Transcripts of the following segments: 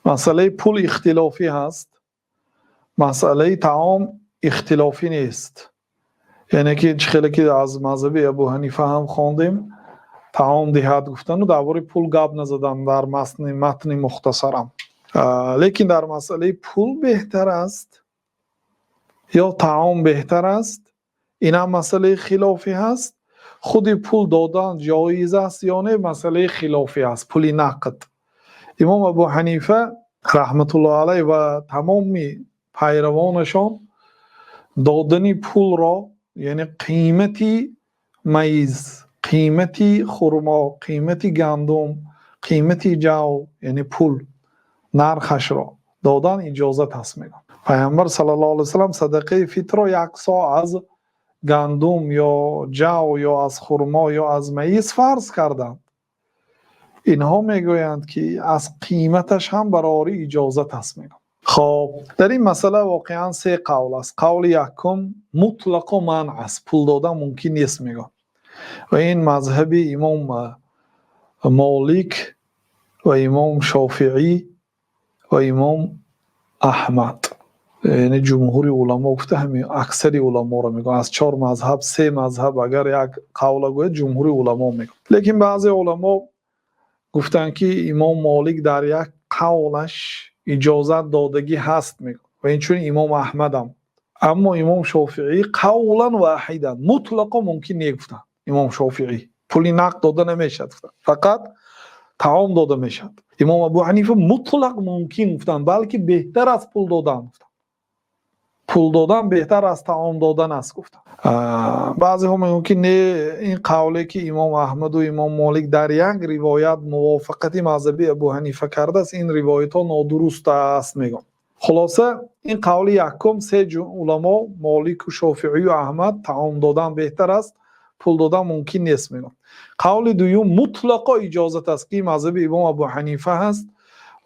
مسئله پول اختلافی هست، مسئله طعام اختلافی نیست. یعنی که خیلی که از مذهب ابو حنیفه هم خوندیم طعام دهد گفتن و درباره پول گپ نزدن در متن مختصرم. لیکن در مسئله پول بهتر است یا طعام بهتر است، این هم مسئله خلافی هست. خود پول دادن جایز است یا نه مسئله خلافی است، پول نقد. امام ابو حنیفه رحمت الله علیه و تمام پیروانشان دادن پول را، یعنی قیمتی میز، قیمتی خرما، قیمتی گندم، قیمتی جو، یعنی پول نرخش را دادن اجازت هست میگن. پیامبر صلی الله علیه و سلم صدقه فطر را یک صاع از گندم یا جو یا از خرما یا از میز فرض کردند. اینها میگویند که از قیمتش هم برای اجازت هست میگن. خب در این مسئله واقعا سه قول است. قول یکم مطلق و منع است، پول دادن ممکن نیست میگن و این مذهب امام مالک و امام شافعی و امام احمد، یعنی جمهور علما گفته همین اکثر علما رو میگن. از 4 مذهب 3 مذهب اگر یک قول گوید جمهور علما میگن. لیکن بعضی علما گفتن که امام مالک در یک قولش اجازت دادگی هست میگن و این چون امام احمد هم. اما امام شافعی قولا واحدا مطلقا ممکن نگفتن. امام شافعی پولی نقد داده نمیشد، فقط طعام داده میشد. امام ابو حنیفه مطلق ممکن گفتن، بلکه بهتر از پول دادن گفتن. پول دادن بهتر از طعام دادن است گفتن. بعضی ها میگن که نه، این قولی که امام احمد و امام مالک در یک روایت موافقت مذهبی ابو حنیفه کرده است، این روایت ها نادرست است میگن. خلاصه این قول یکم 3 علما مالک و شافعی و احمد طعام دادن بهتر است، پول دادن ممکن نیست میگن. قول دوم مطلقا اجازت است که مذهب امام ابو حنیفه هست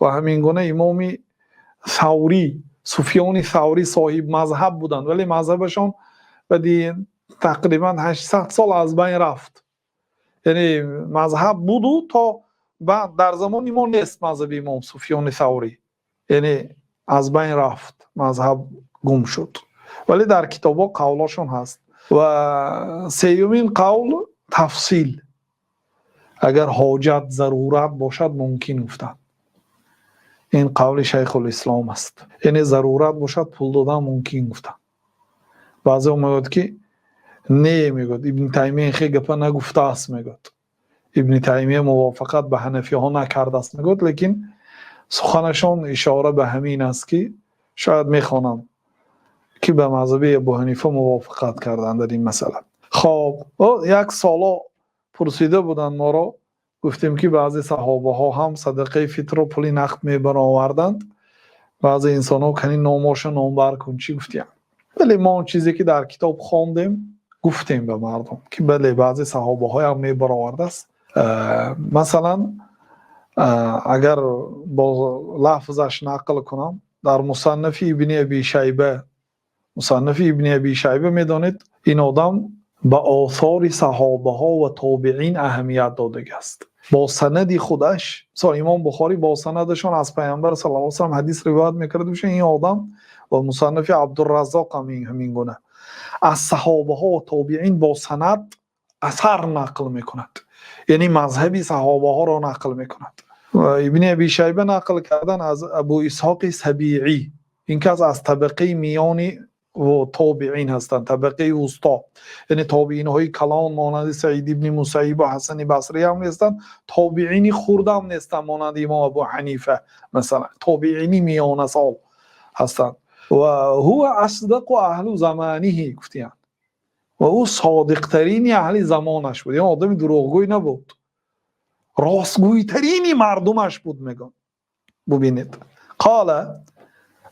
و همین گونه امام ثوری، سفیان ثوری صاحب مذهب بودند ولی مذهبشان بعد تقریبا 800 سال از بین رفت. یعنی مذهب بود و تا بعد در زمان ما نیست مذهب امام سفیان ثوری، یعنی از بین رفت، مذهب گم شد، ولی در کتابا قولاشون هست. و سیومین قول تفصیل، اگر حاجت ضرورت باشد ممکن گفتن. این قول شیخ الاسلام است، یعنی ضرورت باشد پول دادن ممکن گفتن. بعضی ها میگوید که نه، میگوید ابن تیمیه خیلی گپا نگفته است، میگوید ابن تیمیه موافقت به حنفی ها نکرده است، میگوید لیکن سخنشان اشاره به همین است که شاید میخوانم که به مذهب ابو حنیفه موافقت کردند در این مسئله. خب یک سالا پرسیده بودند ما را، گفتیم که بعضی صحابه ها هم صدقه فطر و پولی نقد میبرآوردند، بعضی انسان ها کنی ناماشو نامبر کن، چی گفتیم؟ ولی ما اون چیزی که در کتاب خواندیم گفتیم به مردم که بله بعضی صحابه ها هم میبرآورده است. مثلا اگر با لفظش نقل کنم، در مصنف ابن ابی شیبه میدانید این آدم به آثار صحابه ها و تابعین اهمیت داده است. با سند خودش، امام بخاری با سندشان از پیامبر صلی الله علیه و سلم حدیث روایت میکرد میشه. این آدم و مصنف عبدالرزاق همین گونه از صحابه ها و تابعین با سند اثر نقل میکند، یعنی مذهبی صحابه ها را نقل میکند. و ابن ابی شیبه نقل کردن از ابو اسحاق سبیعی، این کس از طبقه میانی و تابعین هستند، طبقه وسطا، یعنی تابعین های کلان مانند سعید ابن مسیب و حسن بصری هم نیستند، تابعینی خرد هم نیستند مانند امام ابو حنیفه، مثلا تابعینی میانه سال هستند. و هو اصدق و اهل زمانه گفتیم و او صادق ترین اهل زمانش بود، یعنی آدم دروغگوی نبود، راستگوی ترین مردمش بود. میگن ببینید، قال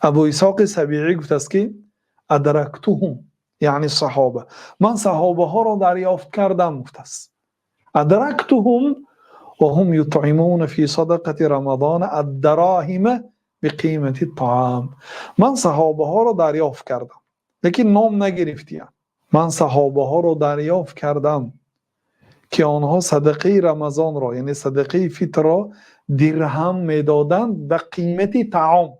ابو اسحاق سبیعی گفت است که ادرکتهم، یعنی صحابه، من صحابه ها را دریافت کردم. گفت است ادرکتهم و هم یطعمون فی صدقه رمضان الدراهم بقیمت الطعام. من صحابه ها را دریافت کردم، لیکن نام نگرفتیم. من صحابه ها را دریافت کردم که آنها صدقه رمضان را، یعنی صدقه فطر را درهم میدادند به قیمت طعام.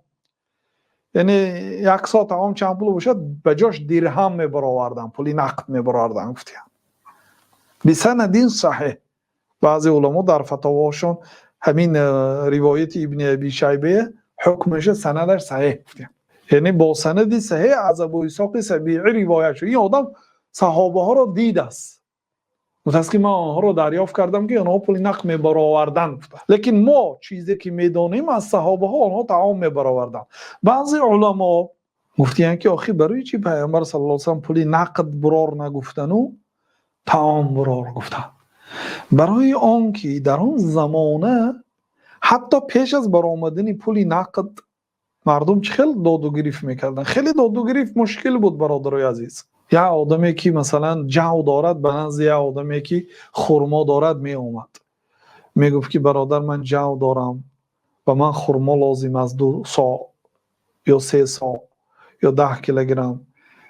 یعنی 1 سا طعام چند پول باشد به جاش درهم میبرآوردن، پولی نقد میبرآوردن. گفتیم بسند صحیح. بعضی علما در فتاواشون همین روایت ابن ابی شیبه حکمش سندش صحیح گفتیم، یعنی با سند صحیح از ابو اسحاق سبیعی روایت شد. این آدم صحابه ها را دید است، متاسف که من آنها را دریافت کردم که آنها پول نقد میبرآوردن، لیکن ما چیزی که میدانیم از صحابه ها آنها طعام میبرآوردن. بعضی علما گفتن که آخی برای چی پیامبر صلی الله علیه و سلم پول نقد برار نگفتن و طعام برار گفتن؟ برای آنکه در آن زمانه حتی پیش از برآمدن پول نقد مردم خیلی داد و گریف میکردن. خیلی داد و گریف مشکل بود برادرای عزیز. یا آدمی که مثلا جو دارد به نزد یا آدمی که خرما دارد می اومد میگفت که برادر من جو دارم و من خرما لازم است 2 سا یا 3 سا یا 10 کیلوگرم،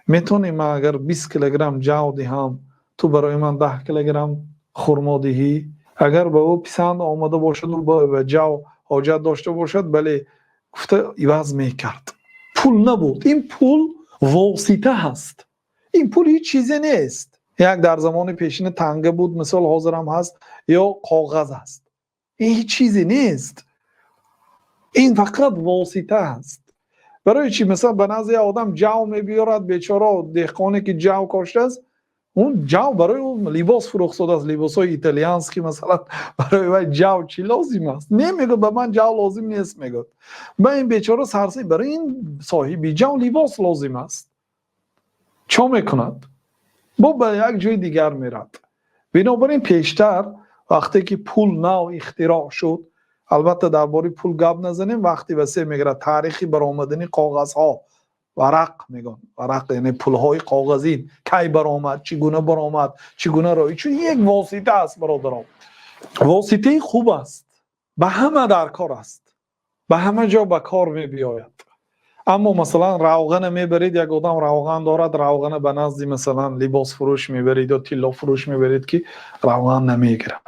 میتونیم اگر 20 کیلوگرم جو دهم تو برای من 10 کیلوگرم خرما دهی؟ اگر به او پسند آمده باشد و به جو حاجت داشته باشد بله گفته عوض میکرد. پول نبود، این پول واسطه هست، این پول هیچ چیزی نیست. یک در زمان پیشین تنگه بود مثال حاضر هم هست یا کاغذ هست، این هیچ چیزی نیست، این فقط واسطه هست. برای چی مثلا به نزد آدم جو میبیارد بیچاره دهقانی که جو کاشته است، اون جو برای اون لباس فروخته است، لباس های ایتالیانسکی مثلا برای وای جو چی لازم است؟ نمیگه به من جو لازم نیست، میگه به این بیچاره سرسی برای این صاحبی جو لباس لازم است. چه میکند؟ با به یک جای دیگر میرد. بنابراین پیشتر وقتی که پول نو اختراع شد، البته درباره پول گپ نزنیم، وقتی وسیع میگیره تاریخی برآمدن کاغذ ها، ورق میگن، ورق یعنی پول های کاغذی کی برآمد، چگونه برآمد، چگونه راه، چون یک واسطه است برادران. واسطه خوب است، به همه در کار است، به همه جا به کار میبیاید. اما مثلا روغن میبرید، یک آدم روغن دارد، روغن به نزد مثلا لباس فروش میبرید یا طلا فروش میبرید که روغن نمیگیرد.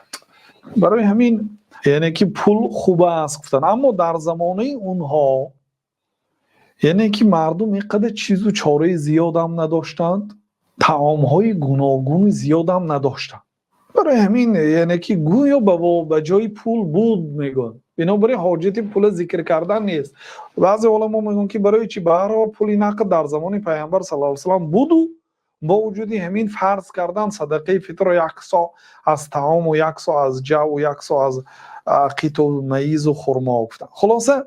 برای همین یعنی که پول خوب است گفتن. اما در زمانه اونها یعنی که مردم اینقدر چیز و چاره زیاد هم نداشتند، طعام های گوناگون زیاد هم نداشتند. برای همین یعنی که گویا به جای پول بود میگن، بنابراین حاجت پول ذکر کردن نیست. بعضی علما میگن که برای چی؟ برای پول نقد در زمان پیامبر صلی الله علیه و سلم بود و با وجود همین فرض کردن صدقه فطر 1 سا از طعام و 1 سا از جو و 1 سا از قیت و میز و خرما گفتن. خلاصه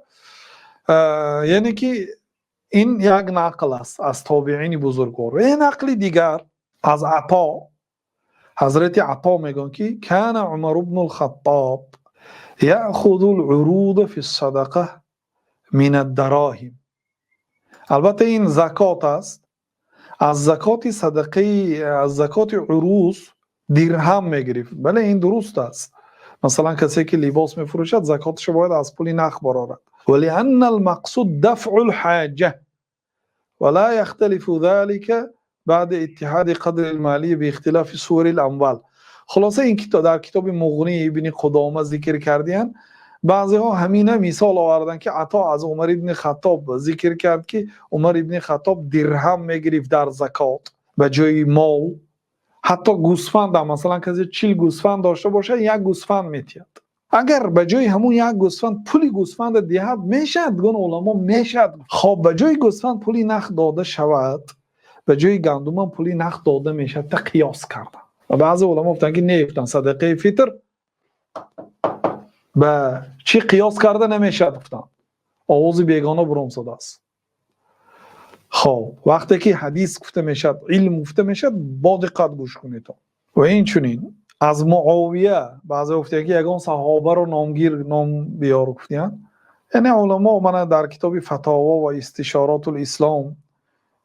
یعنی که این یک نقل است از تابعین بزرگوار. و این نقل دیگر از عطا، حضرت عطا میگن که کان عمر بن الخطاب یأخذ العروض فی الصدقه من الدراهم. البته این زکات است، از زکات صدقه، از زکات عروض درهم میگرفت. بله این درست است، مثلا کسی که لباس میفروشد زکاتش باید از پول نقد برآورد. ولأن المقصود دفع الحاجه ولا يختلف ذلك بعد اتحاد قدر المالی باختلاف صور الاموال. خلاصه این که در کتاب مغنی ابن قدامه ذکر کردین، بعضی ها همینه مثال آوردن که عطا از عمر ابن خطاب ذکر کرد که عمر ابن خطاب درهم میگرفت در زکات به جای مال. حتی گوسفند هم مثلا کسی 40 گوسفند داشته باشه 1 گوسفند میتید، اگر به جای همون 1 گوسفند پولی گوسفند دهد میشد، گون علما میشد. خب به جای گوسفند پولی نقد داده شود، به جای گندم هم پولی نقد داده میشد، تا قیاس کردن. و بعضی علما گفتن که نه، صدقه فطر به چی قیاس کرده نمیشد. گفتن آواز بیگانه برام صدا است. خب وقتی که حدیث گفته میشد، علم گفته میشد، با دقت گوش کنید. و این چنین از معاویه بعضی گفتن که یگان صحابه رو نام بیار گفتن. یعنی علما من در کتاب فتاوا و استشارات الاسلام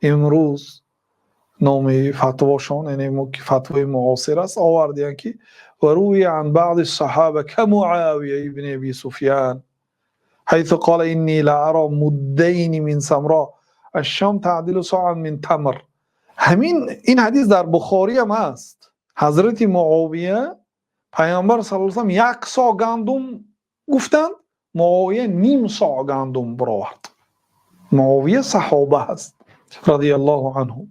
امروز نام فتواشون، یعنی فتوای معاصر است، آوردن که و روی عن بعض الصحابه كمعاویه ابن ابي سفیان حيث قال اني لا ارى مدين من سمراء الشام تعدل صاعا من تمر. همین این حدیث در بخاری هم هست. حضرت معاویه پیامبر صلی الله علیه و سلم 1 سا گندم گفتند معاویه نیم صاع گندم برآورد. معاویه صحابه هست رضی الله عنه.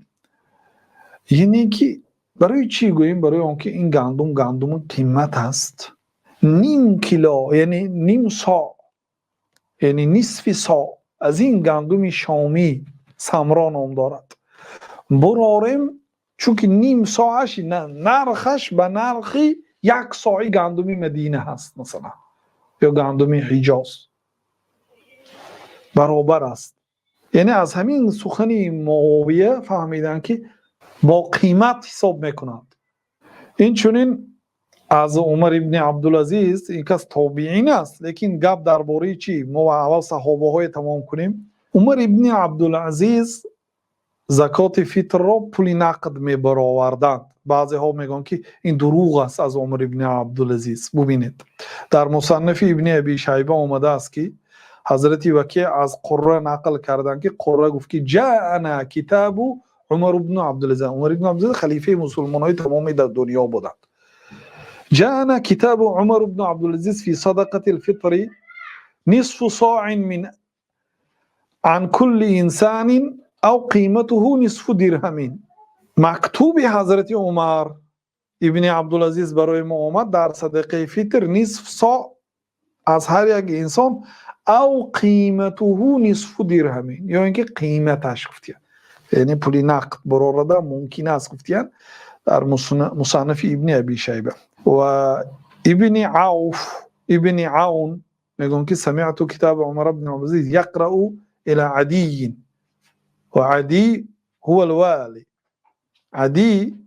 یعنی که برای چی گوییم؟ برای آنکه این گندم قیمت است. نیم کیلو یعنی نیم صاع، یعنی نصف صاع از این گندم شامی سمرا نام دارد براریم، چون که نیم صاعش نرخش به نرخی یک صاع گندم مدینه هست مثلا، یا گندم حجاز برابر است. یعنی از همین سخن معاویه فهمیدن که با قیمت حساب میکنند. این چونین از عمر ابن عبدالعزیز، این کس تابعین است، لیکن گپ درباره چی؟ ما اول صحابه های تمام کنیم. عمر ابن عبدالعزیز زکات فطر را پول نقد می برآوردند. بعضی ها میگن که این دروغ است از عمر ابن عبدالعزیز. ببینید در مصنف ابن ابی شیبه آمده است که حضرت وکیع از قره نقل کردند که قره گفت که جاءنا کتاب عمر ابن عبدالعزیز. عمر ابن عبدالعزیز خلیفه مسلمان های تمامی در دنیا بودند. جاءنا كتاب عمر بن عبد العزيز في صدقة الفطر نصف صاع من عن كل إنسان أو قيمته نصف درهم. مکتوب حضرت عمر ابن عبدالعزیز برای ما آمد در صدقه فطر نصف صاع از هر یک انسان، او قیمته نصف درهم، یا اینکه قیمتش گفتیم، یعنی پول نقد برآورده ممکن است گفتیم در مصنف ابن ابی شیبه. و ابن عون میگن که سمعت کتاب عمر بن عبدالعزیز یقرأ الى عدی، و عدی هو الوالی. عدی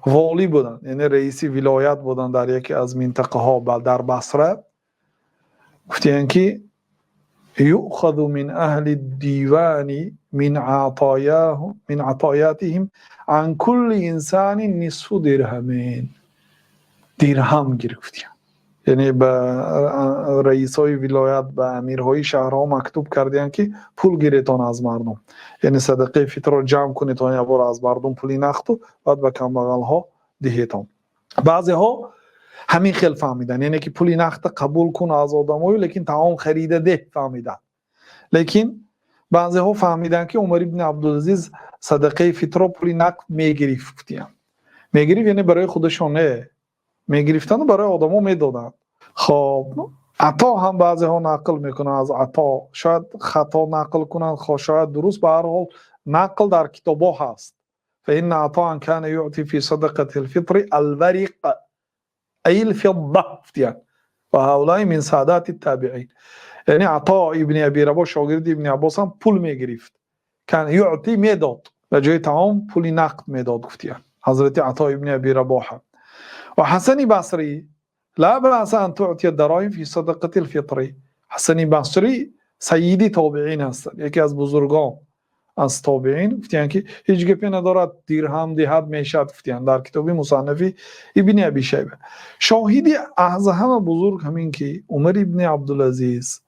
والی بودن، یعنی رئیس ولایت بودن در یکی از منطقه ها در بصره. گفتن که یؤخذ من اهل الدیوان من عطایاتهم عن كل انسان نصف درهم گرفتیم. یعنی به رئیسای ولایت، به امیرهای شهرها مکتوب کردن که پول گیرتان از مردم، یعنی صدقه فطر رو جمع کنیتان یا بار از مردم پولی نقد و بعد به کمبغل ها دهیتان. بعضی ها همین خیل فهمیدن، یعنی که پولی نقد قبول کن از آدمایی لیکن طعام خریده ده فهمیدن. لیکن بعضی ها فهمیدن که عمر ابن عبدالعزیز صدقه فطر رو پولی نقد میگرفتیم. میگرفت یعنی برای خودشون نه، میگرفتن و برای آدم ها میدادن. خب عطا هم بعضی ها نقل میکنن از عطا، شاید خطا نقل کنن، شاید درست، به هر حال نقل در کتاب ها هست. فإن عطاء كان يعطي في صدقة الفطر الورق أي الفضة وهؤلاء من سادات التابعين. یعنی عطا ابن ابی رباح شاگرد ابن عباس هم پول میگرفت، کان یعطی میداد، و جای طعام پولی نقد میداد گفتیم حضرت عطا ابن ابی رباح. و حسن بصری لا بأس ان تعطي الدراهم في صدقة الفطر. حسن بصری سیدی تابعین هستند، یکی از بزرگان از تابعین. گفتن که هیچ گپی ندارد درهم دهد میشد، گفتن در کتاب مصنف ابن ابی شیبه. شاهدی از همه بزرگ همین که عمر ابن عبدالعزیز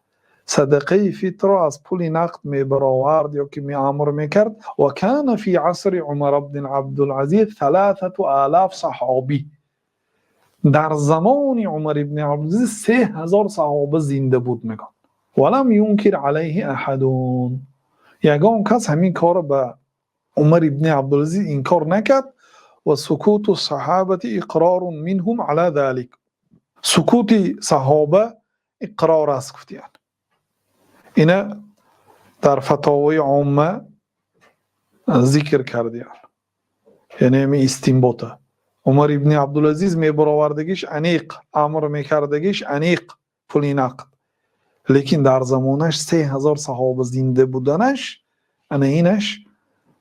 صدقه فطر از پول نقد می برآورد یا که می امر میکرد. و کان فی عصر عمر بن عبدالعزیز 3000 صحابی. در زمان عمر ابن عبدالعزیز 3000 صحابه زنده بود میگن. ولم ينكر عليه احد. یگان کس همین کار به عمر ابن عبدالعزیز انکار نکرد. و سکوت الصحابه اقرار منهم على ذلك. سکوت صحابه اقرار است گفتن. اینا در فتاوی عامه ذکر کردن، یعنی می استنباطه. عمر ابن عبدالعزیز می برآوردگیش انیق، امر می کردگیش انیق پول نقد، لیکن در زمانش 3000 صحابه زنده بودنش اینش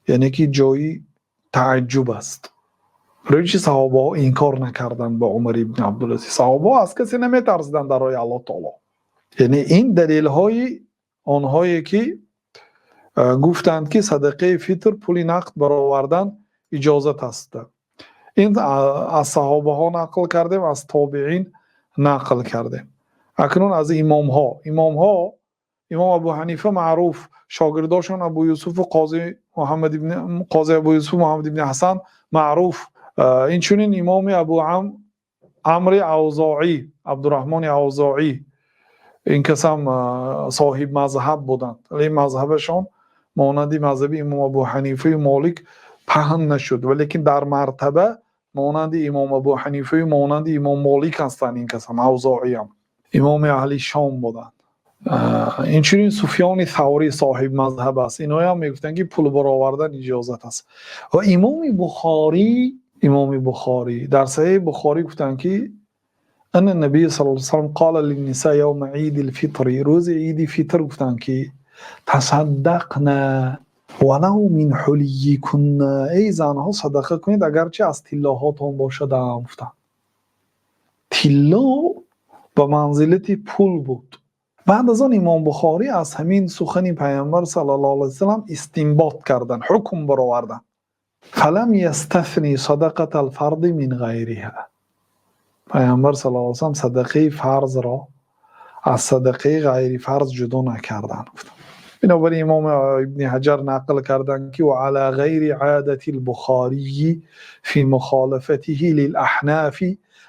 یعنی که جایی تعجب است. برای چی صحابه ها انکار نکردن به عمر ابن عبدالعزیز؟ صحابه ها از کسی نمی ترسیدن در راه الله تعالی. یعنی این دلیل های آنهایی که گفتند که صدقه فطر پول نقد برآوردن اجازت است. این از صحابه ها نقل کردیم، از تابعین نقل کردیم. اکنون از امام ها، امام ابو حنیفه معروف، شاگرداشون ابو یوسف و قاضی ابو یوسف محمد ابن حسن معروف. این چونین امام ابو عمرو اوزاعی، عبدالرحمن اوزاعی این کس هم صاحب مذهب بودند ولی مذهبشان مانند مذهب امام ابو حنیفه و مالک پهن نشد ولیکن در مرتبه مانند امام ابو حنیفه و مانند امام مالک هستند. این کس هم اوزاعی هم امام اهل شام بودند. اینچنین سفیان ثوری صاحب مذهب است. اینا هم میگفتن که پول برآوردن اجازت است. و امام بخاری در صحیح بخاری گفتن که ان النبی صلی الله علیه و سلم قال للنساء یوم عید الفطر، روز عید فطر گفتن که تصدقنا ولو من حلیکن، ای زنها صدقه کنید اگرچه از طلاهاتون باشد. گفتن طلا به منزلت پول بود. بعد از آن امام بخاری از همین سخن پیامبر صلی الله علیه و سلم استنباط کردن، حکم برآوردن. فلم یستثنی صدقه الفرد من غیرها، پیامبر صلی الله علیه و سلم صدقه فرض را از صدقه غیر فرض جدا نکردن. بنابراین امام ابن حجر نقل کردن که وعلى غیر عادة البخاری فی مخالفته للاحناف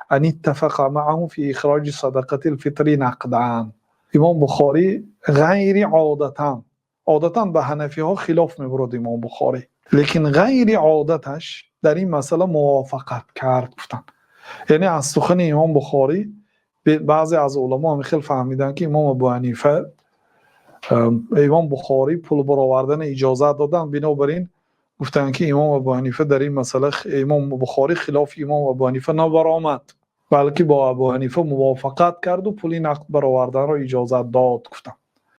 ان اتفق معه فی اخراج صدقه الفطر نقدا. امام بخاری غیر عادتا به حنفی ها خلاف میبرد امام بخاری، لیکن غیر عادتش در این مسئله موافقت کرد. گفتن یعنی از سخن امام بخاری بعضی از علما هم خیلی فهمیدن که امام بخاری پول برآوردن اجازت دادن. بنابراین گفتن که امام ابو حنیفه در این مسئله امام بخاری خلاف امام ابو حنیفه نبرآمد، بلکه با ابو حنیفه موافقت کرد و پول نقد برآوردن را اجازت داد. گفتن